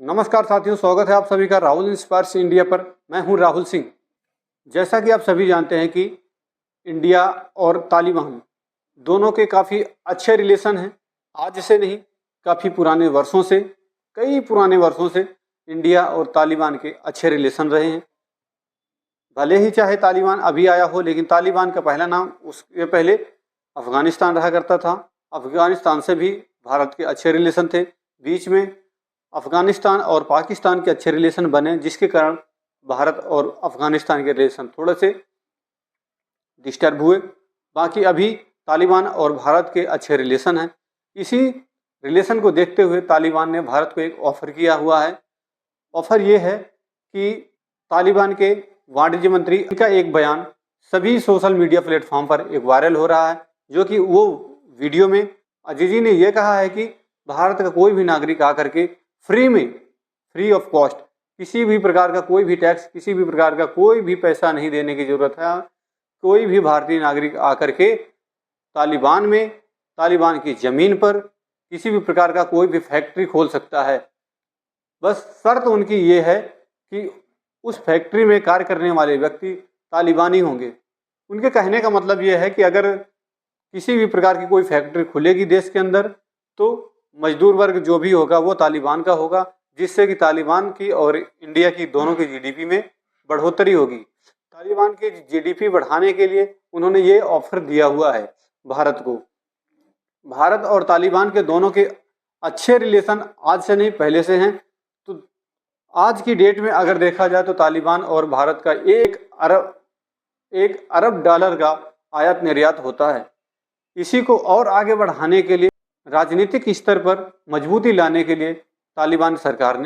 नमस्कार साथियों, स्वागत है आप सभी का राहुल इंस्पायर्स इंडिया पर। मैं हूं राहुल सिंह। जैसा कि आप सभी जानते हैं कि इंडिया और तालिबान दोनों के काफ़ी अच्छे रिलेशन हैं। आज से नहीं, काफ़ी पुराने वर्षों से, कई पुराने वर्षों से इंडिया और तालिबान के अच्छे रिलेशन रहे हैं। भले ही चाहे तालिबान अभी आया हो, लेकिन तालिबान का पहला नाम उसके पहले अफगानिस्तान रहा करता था। अफगानिस्तान से भी भारत के अच्छे रिलेशन थे। बीच में अफगानिस्तान और पाकिस्तान के अच्छे रिलेशन बने, जिसके कारण भारत और अफगानिस्तान के रिलेशन थोड़े से डिस्टर्ब हुए। बाकी अभी तालिबान और भारत के अच्छे रिलेशन हैं। इसी रिलेशन को देखते हुए तालिबान ने भारत को एक ऑफ़र किया हुआ है। ऑफ़र ये है कि तालिबान के वाणिज्य मंत्री का एक बयान सभी सोशल मीडिया प्लेटफॉर्म पर एक वायरल हो रहा है, जो कि वो वीडियो में अजीजी ने यह कहा है कि भारत का कोई भी नागरिक आकर के फ्री ऑफ कॉस्ट, किसी भी प्रकार का कोई भी टैक्स, किसी भी प्रकार का कोई भी पैसा नहीं देने की ज़रूरत है। कोई भी भारतीय नागरिक आकर के तालिबान की ज़मीन पर किसी भी प्रकार का कोई भी फैक्ट्री खोल सकता है। बस शर्त उनकी ये है कि उस फैक्ट्री में कार्य करने वाले व्यक्ति तालिबानी होंगे। उनके कहने का मतलब ये है कि अगर किसी भी प्रकार की कोई फैक्ट्री खुलेगी देश के अंदर, तो मजदूर वर्ग जो भी होगा वो तालिबान का होगा, जिससे कि तालिबान की और इंडिया की दोनों की जीडीपी में बढ़ोतरी होगी। तालिबान की जीडीपी बढ़ाने के लिए उन्होंने ये ऑफर दिया हुआ है भारत को। भारत और तालिबान के दोनों के अच्छे रिलेशन आज से नहीं, पहले से हैं। तो आज की डेट में अगर देखा जाए तो तालिबान और भारत का एक अरब डॉलर का आयात निर्यात होता है। इसी को और आगे बढ़ाने के लिए, राजनीतिक स्तर पर मजबूती लाने के लिए तालिबान सरकार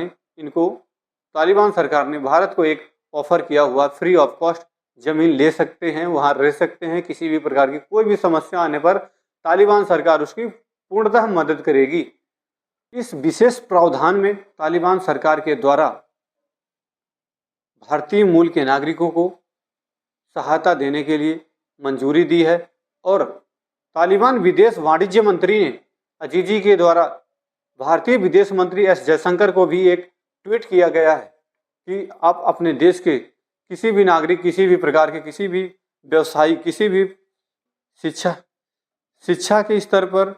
ने भारत को एक ऑफर किया हुआ, फ्री ऑफ कॉस्ट जमीन ले सकते हैं, वहां रह सकते हैं। किसी भी प्रकार की कोई भी समस्या आने पर तालिबान सरकार उसकी पूर्णतः मदद करेगी। इस विशेष प्रावधान में तालिबान सरकार के द्वारा भारतीय मूल के नागरिकों को सहायता देने के लिए मंजूरी दी है। और तालिबान विदेश वाणिज्य मंत्री ने अजीजी के द्वारा भारतीय विदेश मंत्री एस जयशंकर को भी एक ट्वीट किया गया है कि आप अपने देश के किसी भी नागरिक, किसी भी प्रकार के, किसी भी व्यवसायी, किसी भी शिक्षा के स्तर पर,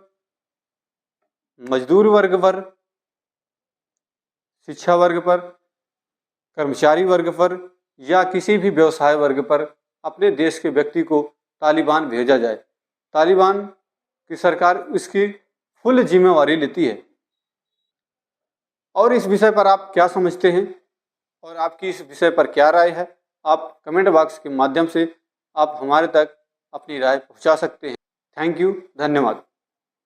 मजदूर वर्ग पर, शिक्षा वर्ग पर, कर्मचारी वर्ग पर या किसी भी व्यवसाय वर्ग पर अपने देश के व्यक्ति को तालिबान भेजा जाए। तालिबान की सरकार इसकी फुल जिम्मेवारी लेती है। और इस विषय पर आप क्या समझते हैं और आपकी इस विषय पर क्या राय है, आप कमेंट बॉक्स के माध्यम से आप हमारे तक अपनी राय पहुंचा सकते हैं। थैंक यू, धन्यवाद।